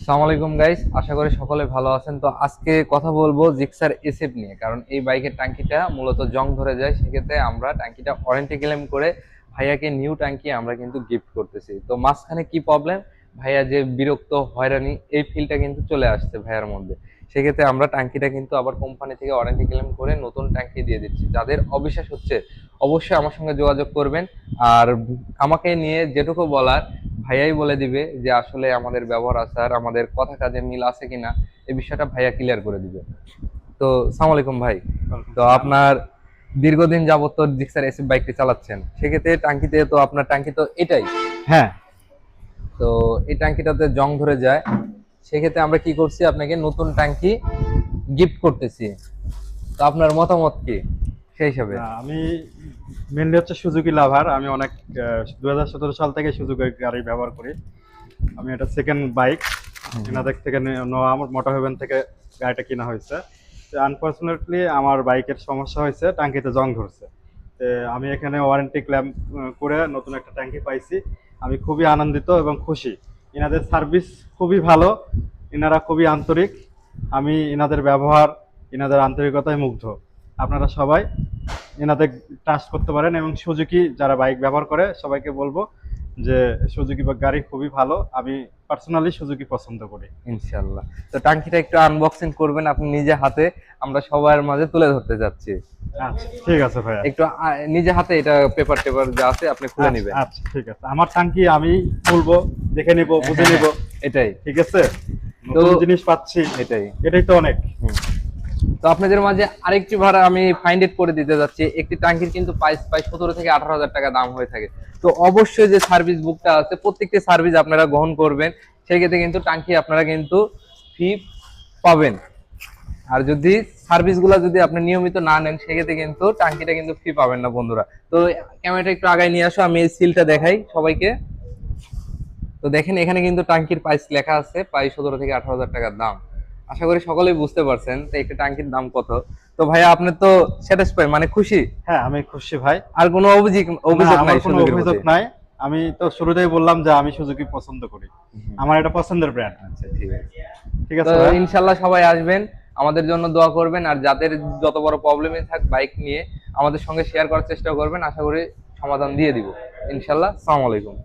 আসসালামু আলাইকুম গাইস, আশা করি সকলে ভালো আছেন। তো আজকে কথা বলবো জিক্সার এসএফ নিয়ে, কারণ এই বাইকের ট্যাঙ্কিটা মূলত জং ধরে যায়। সেক্ষেত্রে আমরা ট্যাঙ্কিটা ওয়ারেন্টি ক্লেম করে ভাইয়াকে নিউ ট্যাঙ্কি আমরা কিন্তু গিফট করতেছি। তো মাঝখানে কি প্রবলেম, ভাইয়া যে বিরক্ত হয়রানি এই ফিলটা কিন্তু চলে আসছে ভাইয়ার মধ্যে। সেক্ষেত্রে আমরা ট্যাঙ্কিটা কিন্তু আবার কোম্পানি থেকে ওয়ারেন্টি ক্লেম করে নতুন ট্যাঙ্কি দিয়ে দিচ্ছি। যাদের অবিশ্বাস হচ্ছে অবশ্যই আমার সঙ্গে যোগাযোগ করবেন। আর আমাকে নিয়ে যেটুকু বলার ভাইয়াই বলে দিবে যে আসলে আমাদের ব্যবহার আচার আমাদের কথা কাজে মিল আছে কিনা, এই বিষয়টা ভাইয়া ক্লিয়ার করে দিবে। তো সালাম আলাইকুম ভাই। ওয়ালাইকুম তো সালাম। আপনার দীর্ঘদিন যাবত তো জিক্সার এসএফ বাইকটি চালাচ্ছেন, সেক্ষেত্রে ট্যাঙ্কিতে তো আপনার ট্যাঙ্কি তো এটাই, হ্যাঁ, তো এই ট্যাঙ্কিটাতে জং ধরে যায়। সেক্ষেত্রে আমরা কি করছি, আপনাকে নতুন ট্যাঙ্কি গিফট করতেছি। তো আপনার মতামত কি সেই হিসাবে? আমি মেনলি হচ্ছে সুজুকি লাভার। আমি অনেক 2017 সাল থেকে সুজুকি গাড়ি ব্যবহার করি। আমি এটা সেকেন্ড বাইক এনাদের থেকে নেওয়া, আমার মোটর হেভেন থেকে গাড়িটা কেনা হয়েছে। তো আনফর্চুনেটলি আমার বাইকের সমস্যা হয়েছে, ট্যাঙ্কিতে জং ধরছে। তো আমি এখানে ওয়ারেন্টি ক্লেম করে নতুন একটা ট্যাঙ্কি পাইছি। আমি খুবই আনন্দিত এবং খুশি। এনাদের সার্ভিস খুবই ভালো, এনারা খুবই আন্তরিক। আমি এনাদের ব্যবহার, এনাদের আন্তরিকতায় মুগ্ধ। আপনারা সবাই এনাদের ট্রাস্ট করতে পারেন, এবং সুজুকি যারা বাইক ব্যবহার করে সবাইকে বলবো যে সুজুকি গাড়ি খুবই ভালো। আমি পার্সোনালি সুজুকি পছন্দ করি। ইনশাল্লাহ। তো ট্যাঙ্কিটা একটু আনবক্সিং করবেন আপনি নিজে হাতে, আমরা সবার মাঝে তুলে ধরতে যাচ্ছি। আচ্ছা ঠিক আছে ভাইয়া। একটু নিজে হাতে এটা পেপার টেপার যা আছে আপনি খুলে আচ্ছা নেবেন। আচ্ছা, ঠিক আছে। আমার ট্যাঙ্কি আমি খুলবো, দেখে নিব, বুঝে নিব। এটাই ঠিক আছে, তো, নতুন জিনিস পাচ্ছি, এটাই। এটাই তো অনেক। হুম। তো আপনাদের মাঝে আরেকটি ভাড়া আমি ফাইন্ড ইট করে দিতে যাচ্ছি। একটি ট্যাঙ্কির কিন্তু প্রাইস প্রায় 17 থেকে 18 হাজার টাকা দাম হয়ে থাকে। তো অবশ্যই যে সার্ভিস বুকটা আছে প্রত্যেকটি সার্ভিস আপনারা গ্রহণ করবেন, সেক্ষেত্রে কিন্তু ট্যাঙ্কি আপনারা কিন্তু ফ্রি পাবেন। আর যদি সার্ভিসগুলো যদি আপনি নিয়মিত না নেন, সেক্ষেত্রে কিন্তু ট্যাঙ্কিটা কিন্তু ফ্রি পাবেন না বন্ধুরা। তো ক্যামেরাটা একটু আগায় নিয়ে আসো, আমি এই সিলটা দেখাই সবাইকে। তো দেখেন এখানে কিন্তু ট্যাঙ্কির প্রাইস লেখা আছে, প্রায় 17 থেকে 18 হাজার টাকার দাম। আশা করি সকলেই বুঝতে পারছেন তো একটা ট্যাঙ্কির দাম কত। তো ভাইয়া আপনি তো স্যাটিসফাই মানে খুশি? হ্যাঁ, আমি খুশি ভাই। আর কোনো অভিযোগ না, অভিযোগ আমার নাই কোনো সুযোগের অভিযোগ প্রতি? নাই। আমি তো শুরুতেই বললাম যে আমি সুজুকি পছন্দ করি। হুম। আমার এটা পছন্দের ব্র্যান্ড। আচ্ছা ঠিক আছে। ঠিক তো আছে ভাই। ইনশাল্লাহ সবাই আসবেন, আমাদের জন্য দোয়া করবেন। আর যাদের যত বড় প্রবলেমই থাক বাইক নিয়ে আমাদের সঙ্গে শেয়ার করার চেষ্টা করবেন, আশা করি সমাধান দিয়ে দিব ইনশাল্লাহ। আসসালামু আলাইকুম।